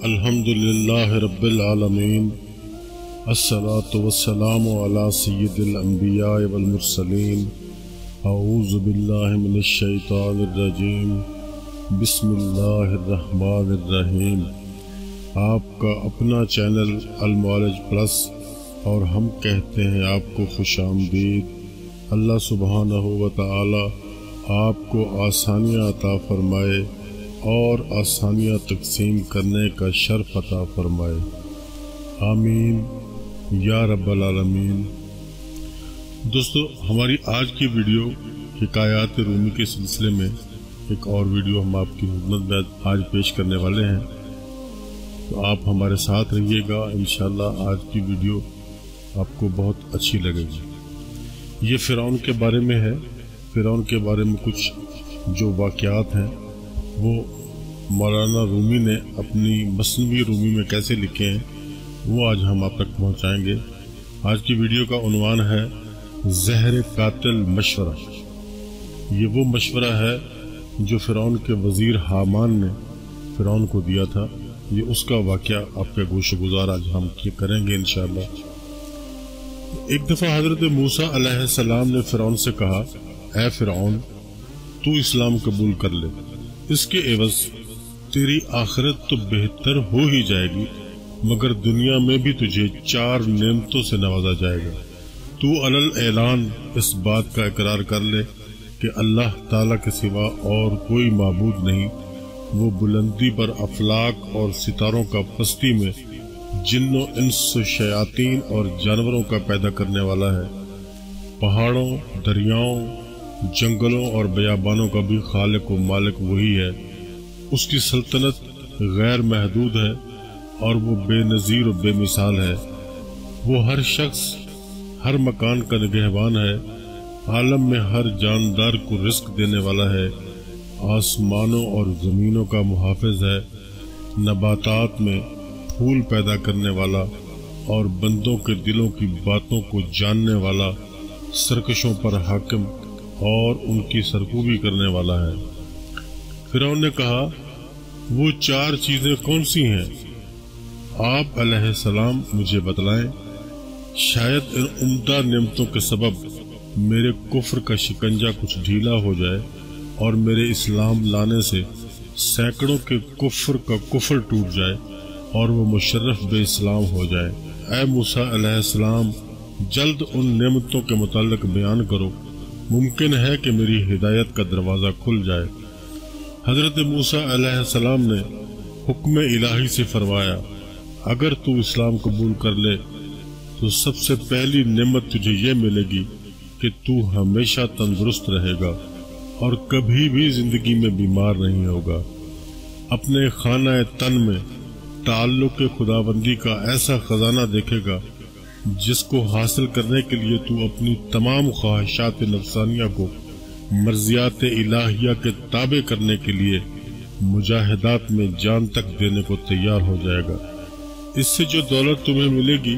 الحمدللہ رب العالمین الصلاۃ والسلام علی سید الانبیاء والمرسلین اعوذ باللہ من الشیطان الرجیم بسم اللہ الرحمن الرحیم۔ آپ کا اپنا چینل المعالج پلس اور ہم کہتے ہیں آپ کو خوش آمدید۔ اللہ سبحانہ و تعالی آپ کو آسانیاں عطا فرمائے اور آسانیاں تقسیم کرنے کا شرف عطا فرمائے، آمین یا رب العالمین۔ دوستو، ہماری آج کی ویڈیو حکایات رومی کے سلسلے میں ایک اور ویڈیو ہم آپ کی خدمت میں آج پیش کرنے والے ہیں، تو آپ ہمارے ساتھ رہیے گا۔ انشاءاللہ آج کی ویڈیو آپ کو بہت اچھی لگے گی۔ یہ فرعون کے بارے میں ہے۔ فرعون کے بارے میں کچھ جو واقعات ہیں وہ مولانا رومی نے اپنی مثنوی رومی میں کیسے لکھے ہیں وہ آج ہم آپ تک پہنچائیں گے۔ آج کی ویڈیو کا عنوان ہے زہر قاتل مشورہ۔ یہ وہ مشورہ ہے جو فرعون کے وزیر حامان نے فرعون کو دیا تھا۔ یہ اس کا واقعہ آپ کے گوش گزار آج ہم کریں گے انشاءاللہ۔ ایک دفعہ حضرت موسیٰ علیہ السلام نے فرعون سے کہا، اے فرعون، تو اسلام قبول کر لے، اس کے عوض تیری آخرت تو بہتر ہو ہی جائے گی، مگر دنیا میں بھی تجھے 4 نعمتوں سے نوازا جائے گا۔ تو علل اعلان اس بات کا اقرار کر لے کہ اللہ تعالیٰ کے سوا اور کوئی معبود نہیں، وہ بلندی پر افلاک اور ستاروں کا پستی میں جن و انس و شیاطین اور جانوروں کا پیدا کرنے والا ہے، پہاڑوں، دریاؤں، جنگلوں اور بیابانوں کا بھی خالق و مالک وہی ہے۔ اس کی سلطنت غیر محدود ہے اور وہ بے نظیر و بے مثال ہے۔ وہ ہر شخص، ہر مکان کا نگہبان ہے، عالم میں ہر جاندار کو رزق دینے والا ہے، آسمانوں اور زمینوں کا محافظ ہے، نباتات میں پھول پیدا کرنے والا اور بندوں کے دلوں کی باتوں کو جاننے والا، سرکشوں پر حاکم اور ان کی سرکوبی کرنے والا ہے۔ فرعون نے کہا، وہ 4 چیزیں کون سی ہیں؟ آپ علیہ السلام مجھے بتلائیں، شاید ان عمدہ نعمتوں کے سبب میرے کفر کا شکنجہ کچھ ڈھیلا ہو جائے اور میرے اسلام لانے سے سینکڑوں کے کفر کا کفر ٹوٹ جائے اور وہ مشرف بے اسلام ہو جائے۔ اے موسیٰ علیہ السلام، جلد ان نعمتوں کے متعلق بیان کرو، ممکن ہے کہ میری ہدایت کا دروازہ کھل جائے۔ حضرت موسیٰ علیہ السلام نے حکم الہی سے فرمایا، اگر تو اسلام قبول کر لے تو سب سے پہلی نعمت تجھے یہ ملے گی کہ تو ہمیشہ تندرست رہے گا اور کبھی بھی زندگی میں بیمار نہیں ہوگا۔ اپنے خانہ تن میں تعلق خداوندی کا ایسا خزانہ دیکھے گا جس کو حاصل کرنے کے لیے تو اپنی تمام خواہشات نفسانیہ کو مرضیات الہیہ کے تابع کرنے کے لیے مجاہدات میں جان تک دینے کو تیار ہو جائے گا۔ اس سے جو دولت تمہیں ملے گی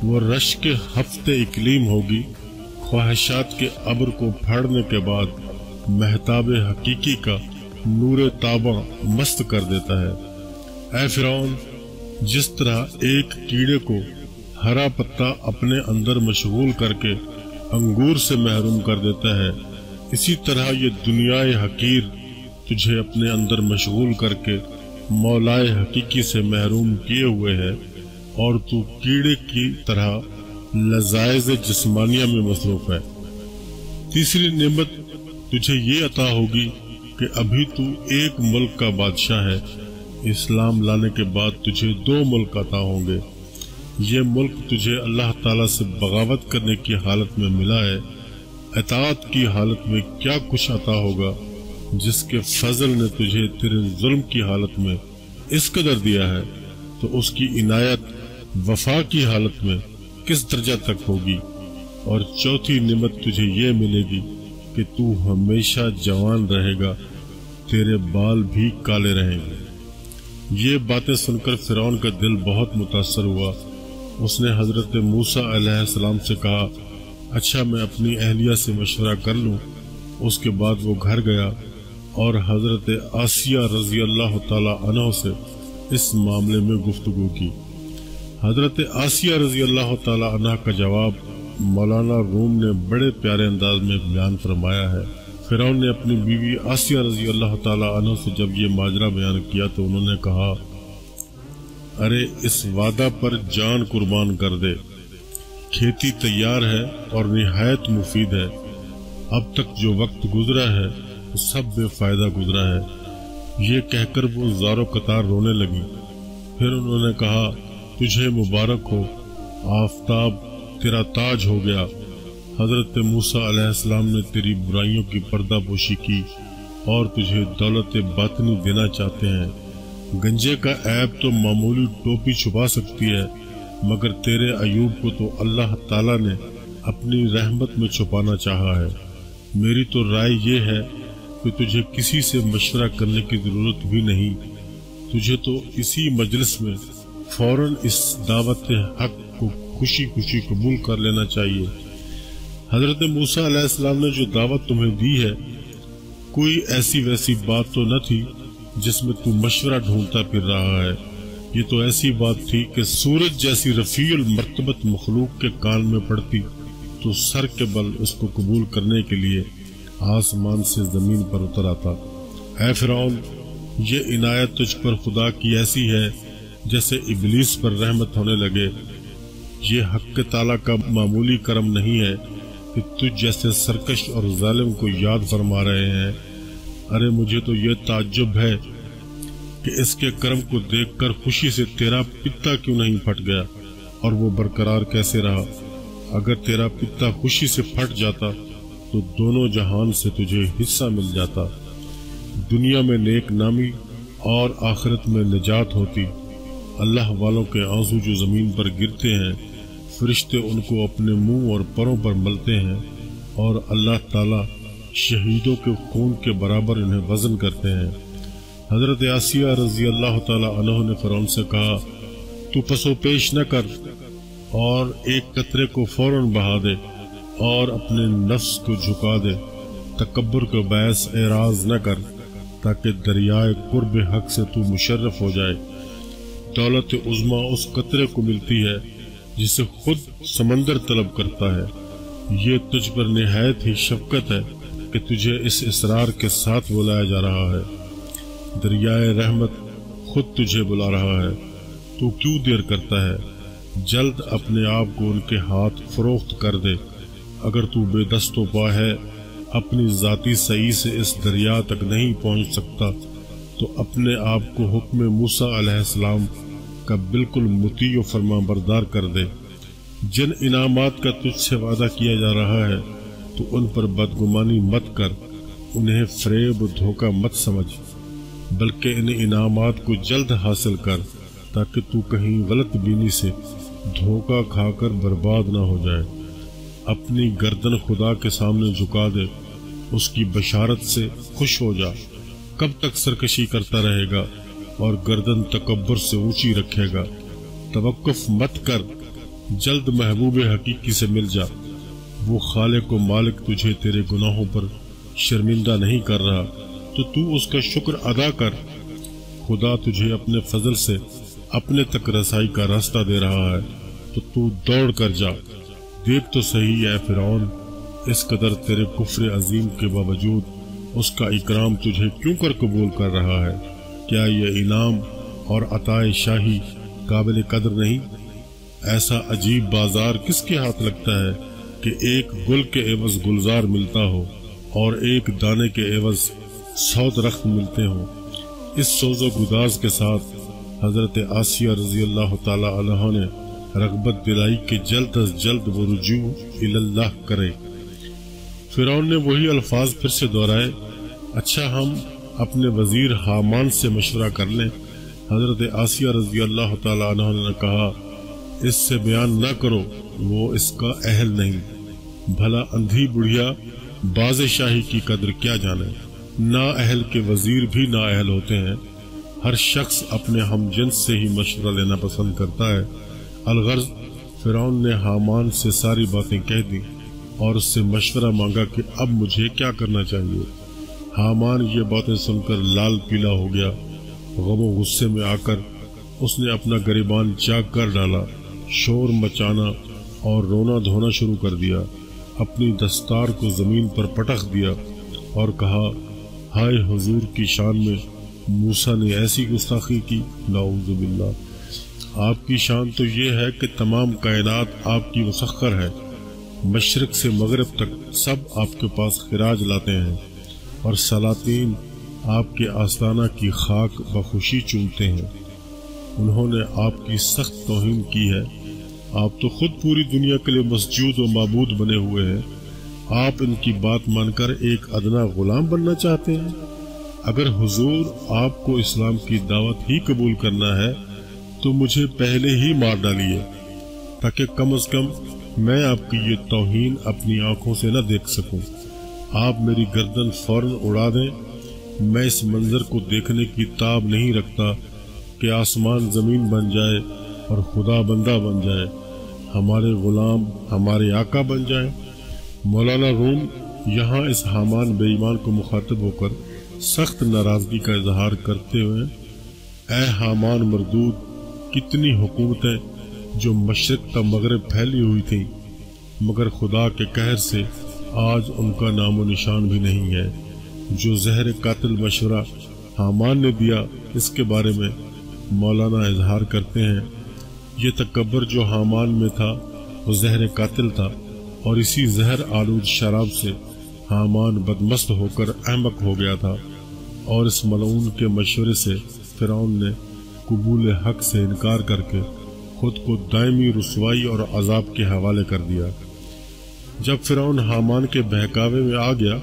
وہ رش کے ہفتے اقلیم ہوگی۔ خواہشات کے ابر کو پھاڑنے کے بعد مہتاب حقیقی کا نور تاباں مست کر دیتا ہے۔ اے فرعون، جس طرح ایک کیڑے کو ہرا پتا اپنے اندر مشغول کر کے انگور سے محروم کر دیتا ہے، اسی طرح یہ دنیا حقیر تجھے اپنے اندر مشغول کر کے مولائے حقیقی سے محروم کیے ہوئے ہے اور تو کیڑے کی طرح لذائذ جسمانیہ میں مصروف ہے۔ تیسری نعمت تجھے یہ عطا ہوگی کہ ابھی تو ایک ملک کا بادشاہ ہے، اسلام لانے کے بعد تجھے 2 ملک عطا ہوں گے۔ یہ ملک تجھے اللہ تعالیٰ سے بغاوت کرنے کی حالت میں ملا ہے، اطاعت کی حالت میں کیا کچھ عطا ہوگا جس کے فضل نے تجھے تیرے ظلم کی حالت میں اس قدر دیا ہے، تو اس کی عنایت وفا کی حالت میں کس درجہ تک ہوگی۔ اور چوتھی نعمت تجھے یہ ملے گی کہ تو ہمیشہ جوان رہے گا، تیرے بال بھی کالے رہیں گے۔ یہ باتیں سن کر فرعون کا دل بہت متاثر ہوا۔ اس نے حضرت موسیٰ علیہ السلام سے کہا، اچھا میں اپنی اہلیہ سے مشورہ کر لوں۔ اس کے بعد وہ گھر گیا اور حضرت آسیہ رضی اللہ تعالی عنہ سے اس معاملے میں گفتگو کی۔ حضرت آسیہ رضی اللہ تعالی عنہ کا جواب مولانا روم نے بڑے پیارے انداز میں بیان فرمایا ہے۔ فرعون نے اپنی بیوی آسیہ رضی اللہ تعالی عنہ سے جب یہ ماجرا بیان کیا تو انہوں نے کہا، ارے اس وعدہ پر جان قربان کر دے، کھیتی تیار ہے اور نہایت مفید ہے، اب تک جو وقت گزرا ہے وہ سب بے فائدہ گزرا ہے۔ یہ کہہ کر وہ زارو قطار رونے لگی۔ پھر انہوں نے کہا، تجھے مبارک ہو، آفتاب تیرا تاج ہو گیا، حضرت موسیٰ علیہ السلام نے تیری برائیوں کی پردہ پوشی کی اور تجھے دولت باطنی دینا چاہتے ہیں۔ گنجے کا عیب تو معمولی ٹوپی چھپا سکتی ہے، مگر تیرے ایوب کو تو اللہ تعالیٰ نے اپنی رحمت میں چھپانا چاہا ہے۔ میری تو رائے یہ ہے کہ تجھے کسی سے مشورہ کرنے کی ضرورت بھی نہیں، تجھے تو اسی مجلس میں فوراً اس دعوت حق کو خوشی خوشی قبول کر لینا چاہیے۔ حضرت موسیٰ علیہ السلام نے جو دعوت تمہیں دی ہے، کوئی ایسی ویسی بات تو نہ تھی جس میں تو مشورہ ڈھونڈتا پھر رہا ہے۔ یہ تو ایسی بات تھی کہ سورج جیسی رفیع المرتبت مخلوق کے کان میں پڑتی تو سر کے بل اس کو قبول کرنے کے لیے آسمان سے زمین پر اتر آتا۔ اے فرعون، یہ عنایت تجھ پر خدا کی ایسی ہے جیسے ابلیس پر رحمت ہونے لگے۔ یہ حق تعالیٰ کا معمولی کرم نہیں ہے کہ تجھ جیسے سرکش اور ظالم کو یاد فرما رہے ہیں۔ ارے مجھے تو یہ تعجب ہے کہ اس کے کرم کو دیکھ کر خوشی سے تیرا پتا کیوں نہیں پھٹ گیا اور وہ برقرار کیسے رہا۔ اگر تیرا پتا خوشی سے پھٹ جاتا تو دونوں جہان سے تجھے حصہ مل جاتا، دنیا میں نیک نامی اور آخرت میں نجات ہوتی۔ اللہ والوں کے آنسو جو زمین پر گرتے ہیں، فرشتے ان کو اپنے منہ اور پروں پر ملتے ہیں، اور اللہ تعالیٰ شہیدوں کے خون کے برابر انہیں وزن کرتے ہیں۔ حضرت آسیہ رضی اللہ تعالی عنہ نے فرعون سے کہا، تو پسو پیش نہ کر اور ایک قطرے کو فوراً بہا دے اور اپنے نفس کو جھکا دے، تکبر کو باعث اعراض نہ کر، تاکہ دریائے قرب حق سے تو مشرف ہو جائے۔ دولت عظمیٰ اس قطرے کو ملتی ہے جسے خود سمندر طلب کرتا ہے۔ یہ تجھ پر نہایت ہی شفقت ہے کہ تجھے اس اصرار کے ساتھ بلایا جا رہا ہے۔ دریائے رحمت خود تجھے بلا رہا ہے، تو کیوں دیر کرتا ہے؟ جلد اپنے آپ کو ان کے ہاتھ فروخت کر دے۔ اگر تو بے دست و پا ہے، اپنی ذاتی سعی سے اس دریا تک نہیں پہنچ سکتا، تو اپنے آپ کو حکم موسیٰ علیہ السلام کا بالکل مطیع و فرما بردار کر دے۔ جن انعامات کا تجھ سے وعدہ کیا جا رہا ہے تو ان پر بدگمانی مت کر، انہیں فریب و دھوکہ مت سمجھ، بلکہ ان انعامات کو جلد حاصل کر تاکہ تو کہیں غلط بینی سے دھوکہ کھا کر برباد نہ ہو جائے۔ اپنی گردن خدا کے سامنے جھکا دے، اس کی بشارت سے خوش ہو جا۔ کب تک سرکشی کرتا رہے گا اور گردن تکبر سے اونچی رکھے گا؟ توقف مت کر، جلد محبوب حقیقی سے مل جا۔ وہ خالق و مالک تجھے تیرے گناہوں پر شرمندہ نہیں کر رہا، تو اس کا شکر ادا کر۔ خدا تجھے اپنے فضل سے اپنے تک رسائی کا راستہ دے رہا ہے، تو دوڑ کر جا۔ دیکھ تو صحیح اے فرعون، اس قدر تیرے کفر عظیم کے باوجود اس کا اکرام تجھے کیوں کر قبول کر رہا ہے؟ کیا یہ انعام اور عطائے شاہی قابل قدر نہیں؟ ایسا عجیب بازار کس کے ہاتھ لگتا ہے کہ ایک گل کے عوض گلزار ملتا ہو اور ایک دانے کے عوض 100 درخت ملتے ہوں۔ اس سوز و گداز کے ساتھ حضرت آسیہ رضی اللہ تعالی عنہ نے رغبت دلائی کہ جلد از جلد وہ رجوع اللہ کرے۔ فرعون نے وہی الفاظ پھر سے دہرائے، اچھا ہم اپنے وزیر حامان سے مشورہ کر لیں۔ حضرت آسیہ رضی اللہ تعالی عنہ نے کہا، اس سے بیان نہ کرو، وہ اس کا اہل نہیں۔ بھلا اندھی بڑھیا باز شاہی کی قدر کیا جانے؟ نا اہل کے وزیر بھی نا اہل ہوتے ہیں۔ ہر شخص اپنے ہم جنس سے ہی مشورہ لینا پسند کرتا ہے۔ الغرض فرعون نے حامان سے ساری باتیں کہہ دی اور اس سے مشورہ مانگا کہ اب مجھے کیا کرنا چاہیے۔ حامان یہ باتیں سن کر لال پیلا ہو گیا، غم و غصے میں آ کر اس نے اپنا گریبان چاک کر ڈالا، شور مچانا اور رونا دھونا شروع کر دیا، اپنی دستار کو زمین پر پٹخ دیا اور کہا، ہائے حضور کی شان میں موسیٰ نے ایسی گستاخی کی، نعوذ باللہ۔ آپ کی شان تو یہ ہے کہ تمام کائنات آپ کی مسخر ہے، مشرق سے مغرب تک سب آپ کے پاس خراج لاتے ہیں اور سلاطین آپ کے آستانہ کی خاک بخوشی چومتے ہیں۔ انہوں نے آپ کی سخت توہین کی ہے، آپ تو خود پوری دنیا کے لیے مسجود و معبود بنے ہوئے ہیں، آپ ان کی بات مان کر ایک ادنا غلام بننا چاہتے ہیں؟ اگر حضور آپ کو اسلام کی دعوت ہی قبول کرنا ہے تو مجھے پہلے ہی مار ڈالیے، تاکہ کم از کم میں آپ کی یہ توہین اپنی آنکھوں سے نہ دیکھ سکوں۔ آپ میری گردن فوراً اڑا دیں، میں اس منظر کو دیکھنے کی تاب نہیں رکھتا کہ آسمان زمین بن جائے اور خدا بندہ بن جائے، ہمارے غلام ہمارے آقا بن جائے۔ مولانا روم یہاں اس حامان بے ایمان کو مخاطب ہو کر سخت ناراضگی کا اظہار کرتے ہوئے، اے حامان مردود، کتنی حکومتیں جو مشرق تا مغرب پھیلی ہوئی تھیں، مگر خدا کے قہر سے آج ان کا نام و نشان بھی نہیں ہے۔ جو زہر قاتل مشورہ حامان نے دیا، اس کے بارے میں مولانا اظہار کرتے ہیں، یہ تکبر جو حامان میں تھا وہ زہر قاتل تھا، اور اسی زہر آلود شراب سے حامان بدمست ہو کر احمق ہو گیا تھا، اور اس ملعون کے مشورے سے فرعون نے قبول حق سے انکار کر کے خود کو دائمی رسوائی اور عذاب کے حوالے کر دیا۔ جب فرعون حامان کے بہکاوے میں آ گیا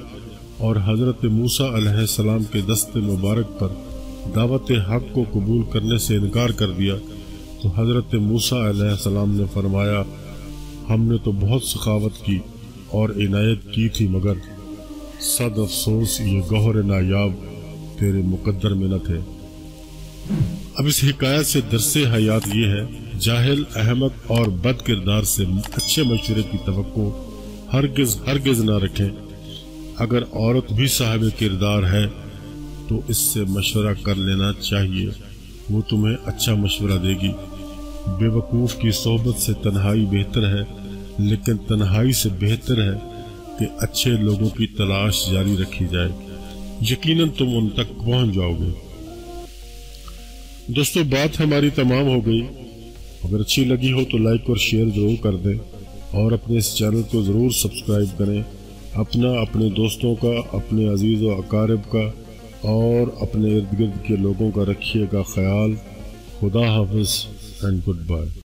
اور حضرت موسیٰ علیہ السلام کے دست مبارک پر دعوت حق کو قبول کرنے سے انکار کر دیا، تو حضرت موسیٰ علیہ السلام نے فرمایا، ہم نے تو بہت سخاوت کی اور عنایت کی تھی، مگر صد افسوس یہ گوہر نایاب تیرے مقدر میں نہ تھے۔ اب اس حکایت سے درس حیات یہ ہے، جاہل، احمق اور بد کردار سے اچھے مشورے کی توقع ہرگز نہ رکھیں۔ اگر عورت بھی صاحب کردار ہے تو اس سے مشورہ کر لینا چاہیے، وہ تمہیں اچھا مشورہ دے گی۔ بے وقوف کی صحبت سے تنہائی بہتر ہے، لیکن تنہائی سے بہتر ہے کہ اچھے لوگوں کی تلاش جاری رکھی جائے، یقیناً تم ان تک پہنچ جاؤ گے۔ دوستو، بات ہماری تمام ہو گئی۔ اگر اچھی لگی ہو تو لائک اور شیئر ضرور کر دیں، اور اپنے اس چینل کو ضرور سبسکرائب کریں۔ اپنے دوستوں کا، اپنے عزیز و اقارب کا اور اپنے ارد گرد کے لوگوں کا رکھیے گا خیال۔ خدا حافظ اینڈ گڈ بائے۔